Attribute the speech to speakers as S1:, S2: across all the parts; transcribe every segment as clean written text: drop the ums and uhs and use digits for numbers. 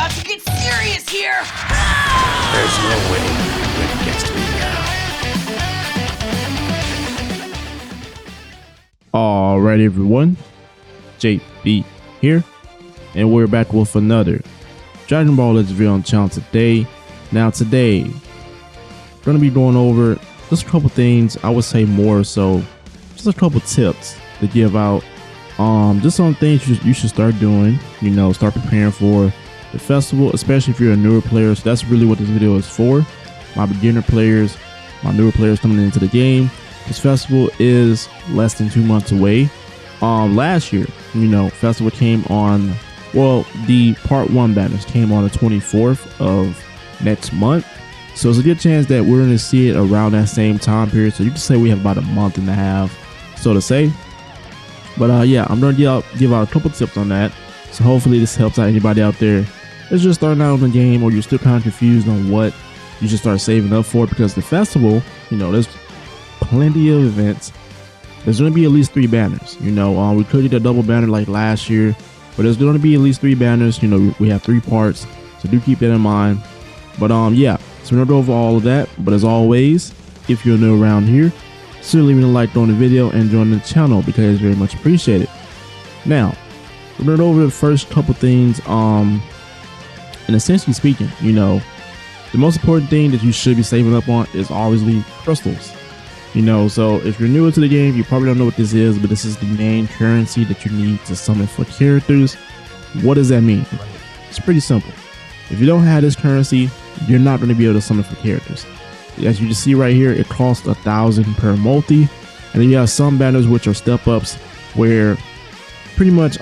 S1: about to get serious here!
S2: There's no winning when it gets to me now.
S3: Alright everyone, JB here, and we're back with another Dragon Ball Legends video on the channel today. Now today, we're going to be going over just a couple things, I would say more so, just a couple tips to give out, just on things you should start doing, you know, start preparing for the festival, especially if you're a newer player. So that's really what this video is for, my beginner players, my newer players coming into the game. This festival is less than 2 months away. Last year, you know, festival came on, well, the part 1 banners came on the 24th of next month. So it's a good chance that we're going to see it around that same time period. So you can say we have about a month and a half, so to say. But yeah, I'm going to give out a couple tips on that. So hopefully this helps out anybody out there that's just starting out in the game, or you're still kind of confused on what you should start saving up for, because the festival, you know, there's plenty of events. There's going to be at least 3 banners. You know, we could get a double banner like last year, but there's going to be at least 3 banners. You know, we have 3 parts, so do keep that in mind. But yeah, so we're going to go over all of that. But as always, if you're new around here, certainly leave a like on the video and join the channel, because it's very much appreciated. Now, we're going to go over the first couple things. And essentially speaking, you know, the most important thing that you should be saving up on is obviously crystals. You know, so if you're newer to the game, you probably don't know what this is, but this is the main currency that you need to summon for characters. What does that mean? It's pretty simple. If you don't have this currency, you're not going to be able to summon for characters. As you can see right here, it costs 1,000 per multi, and then you have some banners which are step ups, where pretty much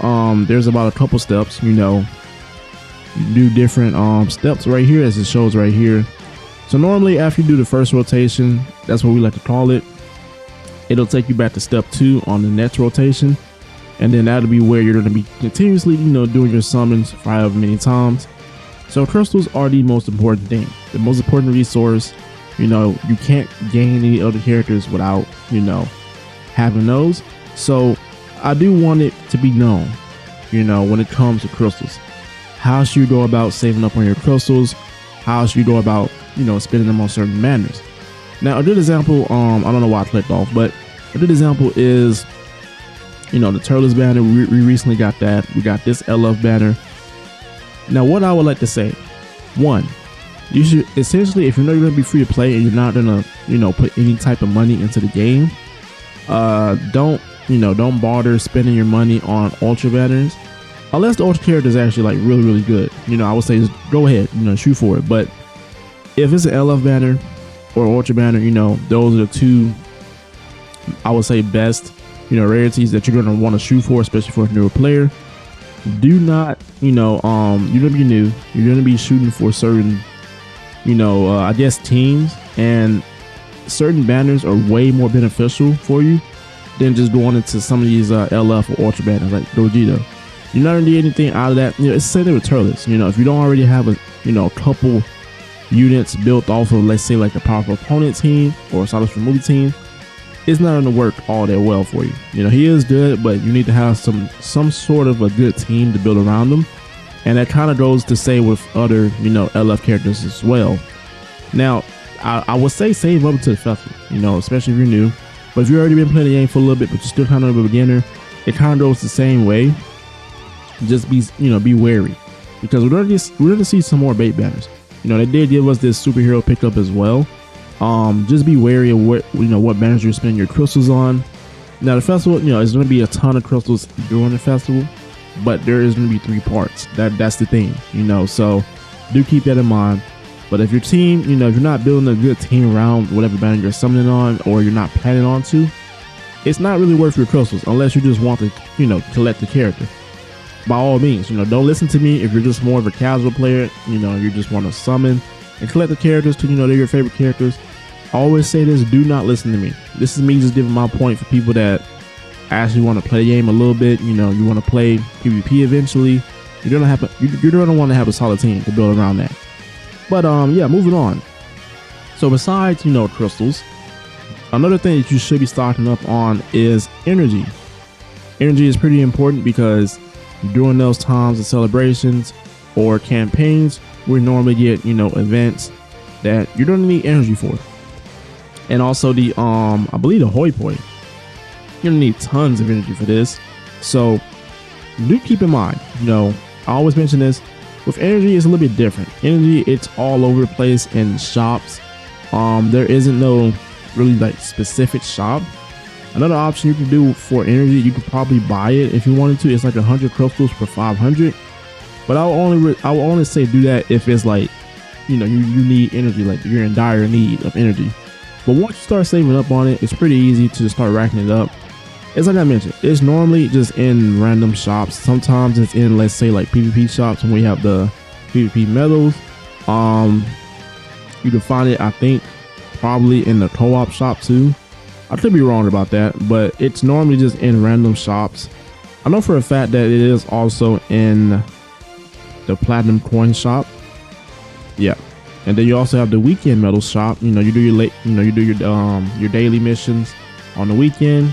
S3: there's about a couple steps. You know, you do different steps right here, as it shows right here. So normally after you do the first rotation, that's what we like to call it, it'll take you back to step 2 on the next rotation, and then that'll be where you're going to be continuously, you know, doing your summons however many times. So crystals are the most important thing, the most important resource. You know, you can't gain any other characters without, you know, having those. So I do want it to be known, you know, when it comes to crystals, how should you go about saving up on your crystals? How should you go about, you know, spending them on certain banners? Now, a good example, I don't know why I clicked off, but a good example is, you know, the Turtles banner. We recently got that. We got this LF banner. Now, what I would like to say, one, you should essentially, if you know you're going to be free to play and you're not going to, you know, put any type of money into the game, don't bother spending your money on ultra banners. Unless the ultra character is actually like really good, you know, I would say just go ahead, you know, shoot for it. But if it's an LF banner or ultra banner, you know, those are the 2, I would say, best, you know, rarities that you're going to want to shoot for, especially for a newer player. Do not, you know, you're going to be new, you're going to be shooting for certain, you know, I guess teams, and certain banners are way more beneficial for you than just going into some of these LF or ultra banners like Gogeta. You're not gonna get anything out of that. You know, it's the same thing with Turtles. You know, if you don't already have a, you know, a couple units built off of, let's say, like the powerful opponent team or Satos movie team, it's not gonna work all that well for you. You know, he is good, but you need to have some sort of a good team to build around him, and that kind of goes to say with other, you know, LF characters as well. Now, I would say save up to the festival, you know, especially if you're new. But if you've already been playing the game for a little bit, but you're still kind of a beginner, it kind of goes the same way. Just be, you know, be wary, because we're gonna see some more bait banners. You know, they did give us this superhero pickup as well. Just be wary of what, you know, what banners you're spending your crystals on. Now the festival, you know, there's gonna be a ton of crystals during the festival, but there is gonna be 3 parts. That's the thing, you know. So do keep that in mind. But if your team, you know, if you're not building a good team around whatever banner you're summoning on, or you're not planning on to, it's not really worth your crystals unless you just want to, you know, collect the character. By all means, you know, don't listen to me if you're just more of a casual player, you know, you just want to summon and collect the characters because, you know, they're your favorite characters. I always say this, do not listen to me. This is me just giving my point for people that actually want to play the game a little bit. You know, you want to play PvP eventually. You're gonna want to have a solid team to build around that. But yeah, moving on. So besides, you know, crystals, another thing that you should be stocking up on is energy. Energy is pretty important because during those times of celebrations, or campaigns, we normally get, you know, events that you're gonna need energy for. And also the I believe the hoi poi, you're gonna need tons of energy for this. So do keep in mind, you know, I always mention this, with energy it's a little bit different. Energy, it's all over the place in shops. There isn't no really like specific shop. Another option you can do for energy, you could probably buy it if you wanted to. It's like 100 crystals for 500. But I will only say do that if it's like, you know, you need energy, like you're in dire need of energy. But once you start saving up on it, it's pretty easy to start racking it up. It's like I mentioned, it's normally just in random shops. Sometimes it's in, let's say, like PvP shops when we have the PvP medals. You can find it, I think, probably in the co-op shop too. I could be wrong about that, but it's normally just in random shops. I know for a fact that it is also in the platinum coin shop. Yeah. And then you also have the weekend medal shop. You know, you do your daily missions on the weekend.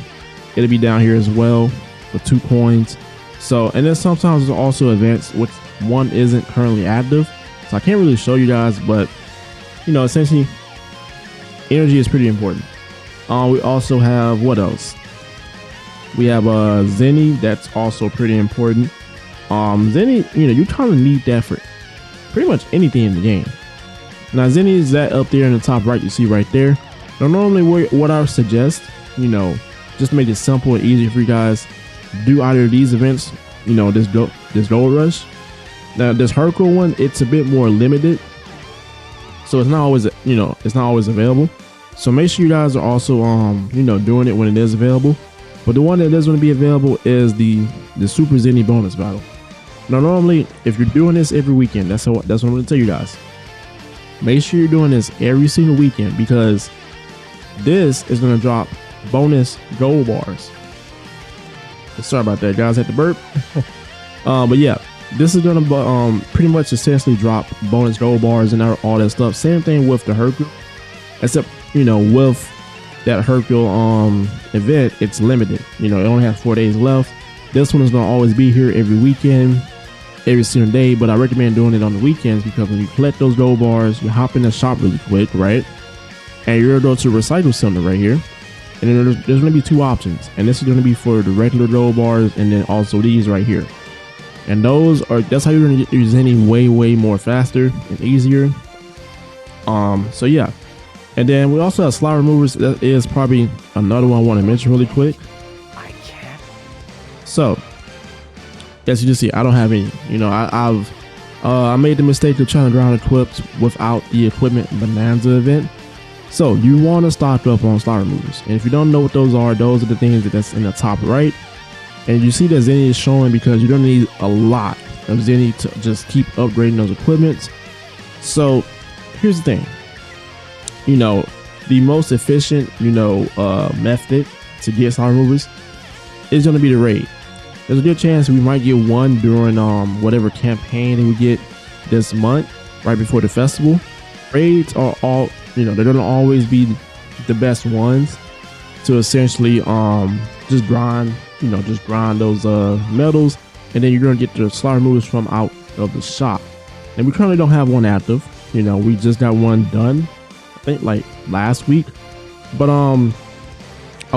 S3: It'll be down here as well for 2 coins. So, and then sometimes there's also events which one isn't currently active. So I can't really show you guys, but you know, essentially energy is pretty important. We also have, what else? We have zeni. That's also pretty important. Zeni, you know, you kind of need that for pretty much anything in the game. Now zeni is that up there in the top right, you see right there. Now normally what I would suggest, you know, just make it simple and easy for you guys, do either of these events, you know, this gold rush. Now this Hercule one, it's a bit more limited, so it's not always, you know, it's not always available. So make sure you guys are also you know, doing it when it is available. But the one that is going to be available is the super zeni bonus battle. Now normally if you're doing this every weekend, that's what I'm going to tell you guys. Make sure you're doing this every single weekend, because this is going to drop bonus gold bars. Sorry about that, guys, had to burp. But yeah, this is going to pretty much essentially drop bonus gold bars and all that stuff. Same thing with the Hercule, except, you know, with that Hercule event, it's limited. You know, it only has 4 days left. This one is going to always be here every weekend, every single day, but I recommend doing it on the weekends, because when you collect those gold bars, you hop in the shop really quick, right? And you're going to go to recycle center right here, and then there's going to be 2 options, and this is going to be for the regular gold bars, and then also these right here. And that's how you're going to get your zeni way more faster and easier. So yeah. And then we also have slot removers. That is probably another one I want to mention really quick.
S2: I can't.
S3: So as you can see, I don't have any. You know, I made the mistake of trying to ground equipped without the equipment bonanza event. So you want to stock up on slot removers. And if you don't know what those are the things that's in the top right. And you see that zeni is showing because you're going to need a lot of zeni to just keep upgrading those equipments. So here's the thing. You know, the most efficient, you know, method to get slot removers is going to be the raid. There's a good chance we might get one during whatever campaign that we get this month, right before the festival. Raids are all, you know, they're going to always be the best ones to essentially just grind those medals, and then you're going to get the slot removers from out of the shop. And we currently don't have one active. You know, we just got one done, I think like last week. But I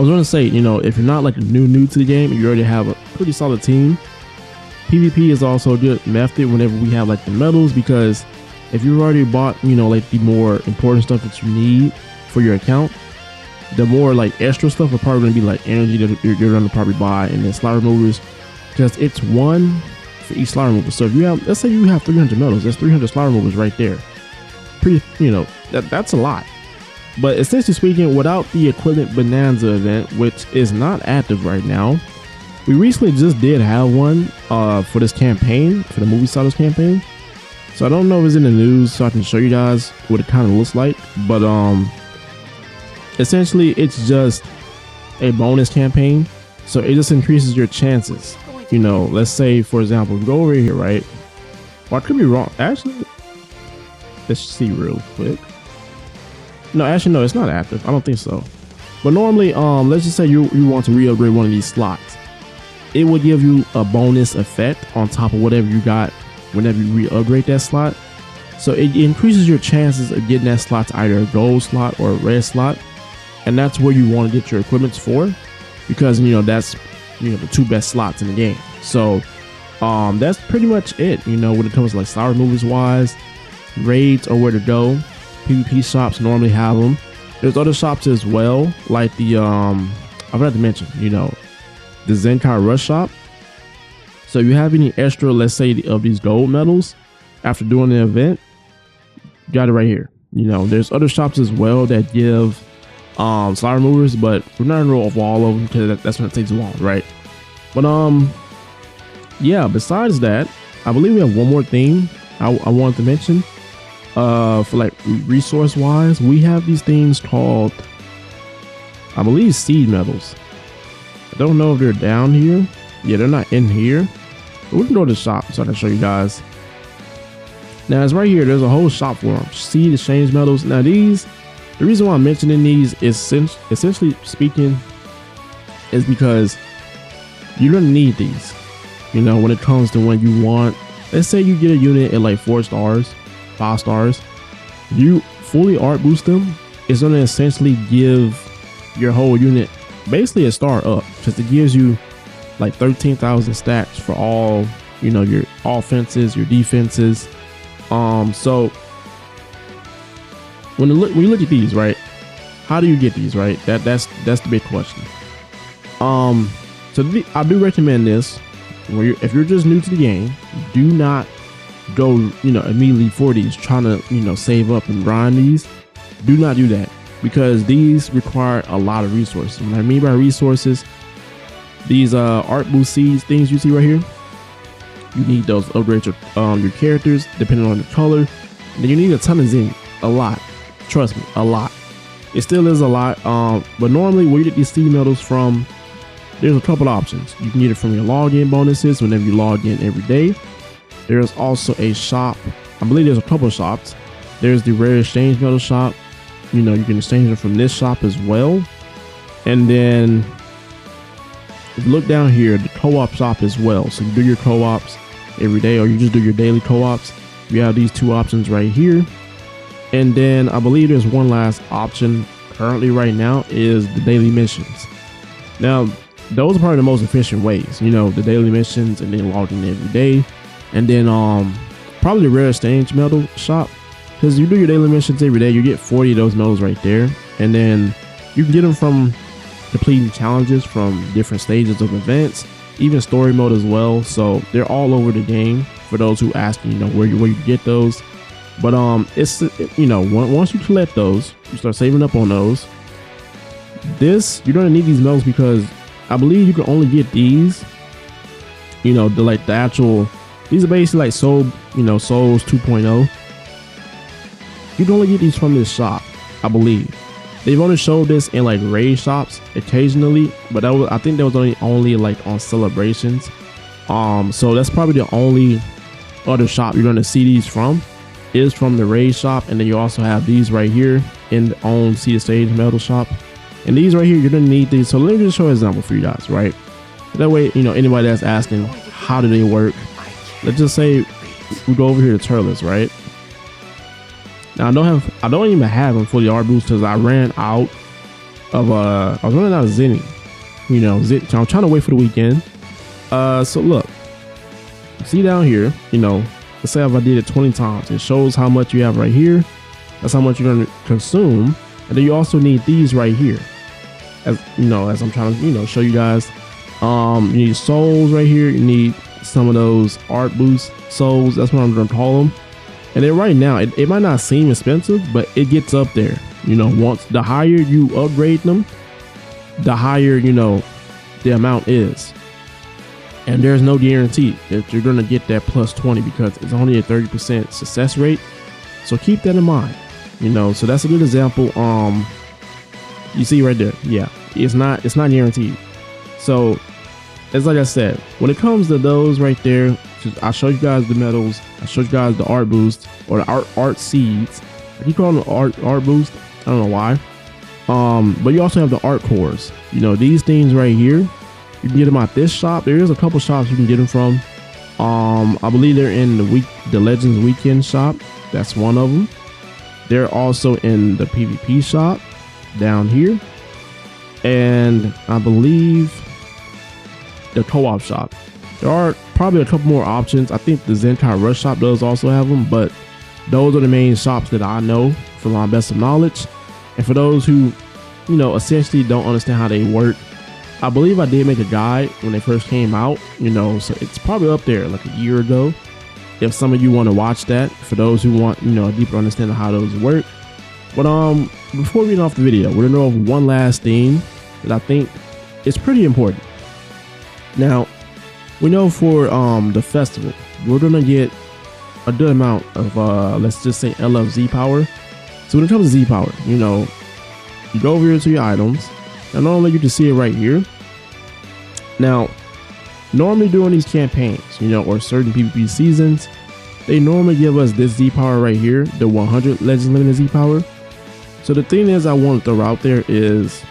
S3: was going to say, you know, if you're not like new to the game and you already have a pretty solid team, PvP is also a good method whenever we have like the medals, because if you've already bought, you know, like the more important stuff that you need for your account, the more like extra stuff are probably going to be like energy that you're going to probably buy, and then slot removers, because it's one for each slot remover. So if you have, let's say you have 300 medals, that's 300 slot removers right there. Pretty, you know, that's a lot. But essentially speaking, without the equipment bonanza event, which is not active right now, we recently just did have one for this campaign, for the movie starters campaign. So I don't know if it's in the news, so I can show you guys what it kind of looks like. But essentially it's just a bonus campaign, so it just increases your chances. You know, let's say for example, go over here, right? Well, I could be wrong. Actually, let's see real quick. No, actually, no, it's not active. I don't think so. But normally, let's just say you want to re-upgrade one of these slots. It will give you a bonus effect on top of whatever you got whenever you re-upgrade that slot. So it increases your chances of getting that slot to either a gold slot or a red slot. And that's where you want to get your equipments for, because that's the two best slots in the game. So that's pretty much it. When it comes to like slot removers wise, raids are where to go. PvP shops normally have them. There's other shops as well, like the I forgot to mention, the Zenkai Rush shop. So if you have any extra, let's say, of these gold medals after doing the event, you got it right here. There's other shops as well that give slot removers, but we're not gonna roll off all of them because that's when it takes long, right? But yeah, besides that, I believe we have one more thing I wanted to mention. For like resource wise, we have these things called, I believe, seed medals. I don't know if they're down here. Yeah, they're not in here, but we can go to the shop so I can show you guys. Now it's right here. There's a whole shop for them. Seed exchange medals. Now these, the reason why I'm mentioning these is essentially speaking is because you're gonna need these, when it comes to when you want, let's say you get a unit at like 4 stars, 5 stars, you fully art boost them. It's going to essentially give your whole unit basically a star up, because it gives you like 13,000 stats for all, your offenses, your defenses. So when you look at these, right, how do you get these, right? That's the big question. So I do recommend this. If you're just new to the game, do not go immediately for these, trying to save up and grind these. Do not do that, because these require a lot of resources. What I mean by resources, these art boost seeds things you see right here, you need those to upgrade your characters depending on the color. Then you need a ton of zeni, a lot, trust me, a lot. It still is a lot, but normally where you get these seed medals from, there's a couple options. You can get it from your login bonuses whenever you log in every day. There's also a shop. I believe there's a couple of shops. There's the rare exchange medal shop. You can exchange them from this shop as well. And then if you look down here, the co-op shop as well. So you do your co-ops every day, or you just do your daily co-ops. You have these two options right here. And then I believe there's one last option currently right now, is the daily missions. Now, those are probably the most efficient ways, the daily missions, and then logging every day. And then probably the rare exchange medal shop, because you do your daily missions every day, you get 40 of those medals right there. And then you can get them from completing challenges from different stages of events, even story mode as well. So they're all over the game for those who ask, where you get those. But it's once you collect those, you start saving up on those. You're gonna need these medals, because I believe you can only get these, the actual, these are basically like Souls 2.0. You can only get these from this shop, I believe. They've only showed this in like raid shops occasionally, but I think that was only like on celebrations. So that's probably the only other shop you're gonna see these from, is from the raid shop. And then you also have these right here in the own Sea of Sage medal shop. And these right here, you're gonna need these. So let me just show an example for you guys, right? That way, anybody that's asking how do they work, let's just say we go over here to Turles, right? Now I don't even have them for the art boost, because I ran out of I was running out of zeni. So I'm trying to wait for the weekend. So look, see down here, let's say if I did it 20 times, it shows how much you have right here. That's how much you're gonna consume. And then you also need these right here, as I'm trying to show you guys. You need souls right here. You need some of those art boost souls. That's what I'm gonna call them. And then right now, it might not seem expensive, but it gets up there. Once the higher you upgrade them, the higher the amount is. And there's no guarantee that you're gonna get that plus 20, because it's only a 30% success rate. So keep that in mind. So that's a good example. You see right there, yeah, it's not guaranteed. So it's like I said, when it comes to those right there, I showed you guys the medals, I showed you guys the art boost, or the art seeds. I keep calling them art boost, I don't know why. But you also have the art cores. These things right here, you can get them at this shop. There is a couple shops you can get them from. I believe they're in the Legends Weekend shop. That's one of them. They're also in the PvP shop down here, and I believe the co-op shop. There are probably a couple more options. I think the Zenkai Rush shop does also have them, but those are the main shops that I know from my best of knowledge. And for those who, you know, essentially don't understand how they work, I believe I did make a guide when they first came out, you know, so it's probably up there like a year ago. If some of you want to watch that, for those who want, you know, a deeper understanding of how those work. But before we get off the video, we're gonna go over one last thing that I think is pretty important. Now, we know for the festival, we're gonna get a good amount of let's just say LFZ power. So when it comes to Z power, you know, you go over here to your items, and normally you can see it right here. Now, normally during these campaigns, you know, or certain PvP seasons, they normally give us this Z power right here, the 100 Legends Limited Z power. So the thing is I want to throw out there is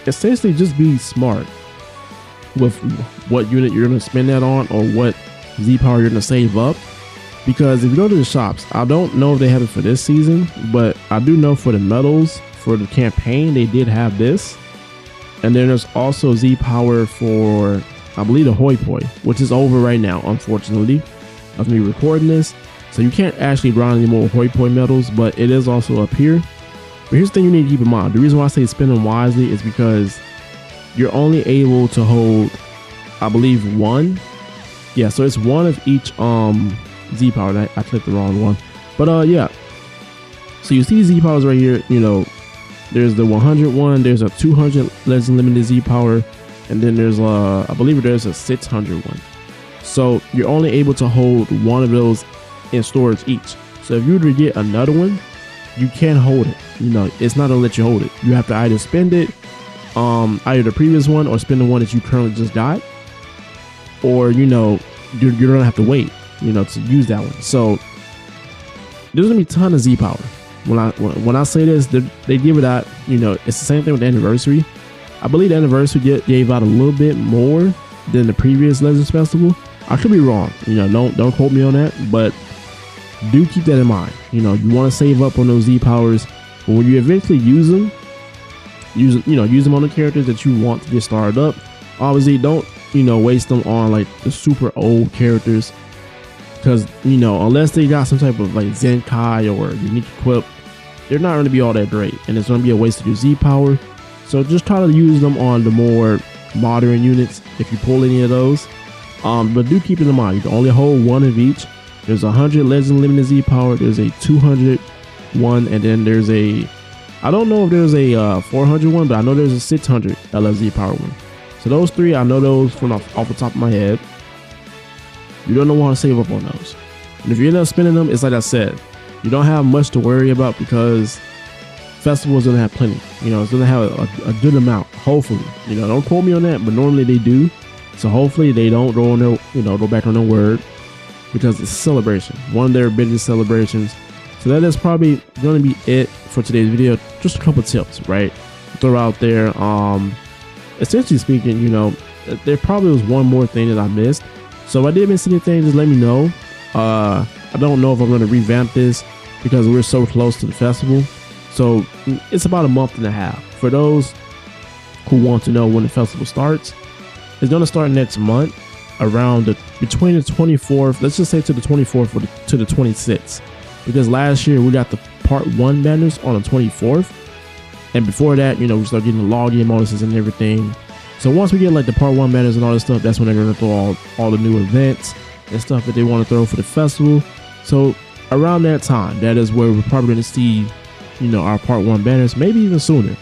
S3: essentially just be smart with what unit you're going to spend that on, or what Z power you're going to save up. Because if you go to the shops, I don't know if they have it for this season, but I do know for the medals for the campaign they did have this. And then there's also Z power for, I believe, the Hoi Poi, which is over right now, unfortunately, of me recording this. So you can't actually grind any more Hoi Poi medals, but it is also up here. But here's the thing you need to keep in mind. The reason why I say spend them wisely is because you're only able to hold, I believe, one. Yeah, so it's one of each Z power. I clicked the wrong one. But yeah. So you see Z powers right here, you know, there's the 100 one, there's a 200 Legends Limited Z power, and then there's I believe there's a 600 one. So you're only able to hold one of those in storage each. So if you were to get another one, you can't hold it. You know, it's not gonna let you hold it. You have to either spend it, either the previous one, or spend the one that you currently just got, or you know, you're gonna have to wait, you know, to use that one. So there's gonna be a ton of Z power. When I say this, they give it out, you know, it's the same thing with the anniversary. I believe the anniversary gave out a little bit more than the previous Legends Festival. I could be wrong, you know, don't quote me on that, but do keep that in mind. You know, you want to save up on those Z powers, but when you eventually use them on the characters that you want to get started up. Obviously, don't, you know, waste them on like the super old characters, because, you know, unless they got some type of like Zenkai or unique equip, they're not going to be all that great, and it's going to be a waste of your Z power. So just try to use them on the more modern units if you pull any of those. But do keep it in mind, you can only hold one of each. There's 100 Legend Limited Z power, there's a 200 one, and then there's a, I don't know if there's a 400 one, but I know there's a 600 LFZ power one. So those three, I know those from off the top of my head. You don't want to save up on those. And if you end up spending them, it's like I said, you don't have much to worry about, because festivals gonna have plenty. You know, it's gonna have a good amount, hopefully. You know, don't quote me on that, but normally they do. So hopefully they don't go on their, you know, go back on their word, because it's a celebration, one of their biggest celebrations. So that is probably going to be it for today's video. Just a couple tips, right? Throw out there. Essentially speaking, you know, there probably was one more thing that I missed. So if I did miss anything, just let me know. I don't know if I'm going to revamp this, because we're so close to the festival. So it's about a month and a half. For those who want to know when the festival starts, it's going to start next month, around between the 24th, let's just say to the 24th to the 26th. Because last year we got the part 1 banners on the 24th, and before that, you know, we start getting the login bonuses and everything. So once we get like the part 1 banners and all this stuff, that's when they're going to throw all the new events and stuff that they want to throw for the festival. So around that time, that is where we're probably going to see, you know, our part 1 banners, maybe even sooner.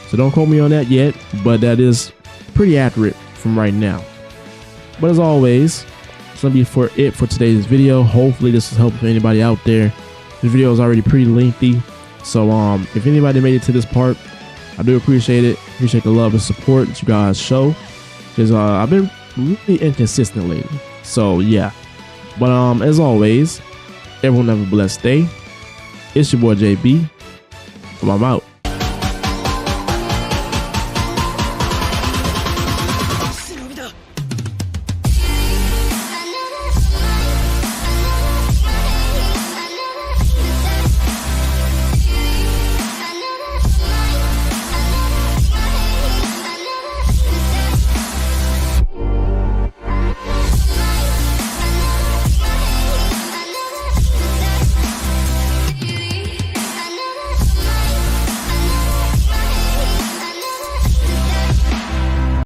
S3: So don't quote me on that yet, but that is pretty accurate from right now. But as always, it's gonna be it for today's video. Hopefully this is helpful for anybody out there. This video is already pretty lengthy, so if anybody made it to this part, I do appreciate it. Appreciate the love and support that you guys show, because I've been really inconsistent lately. So yeah, but as always, everyone have a blessed day. It's your boy JB. I'm out.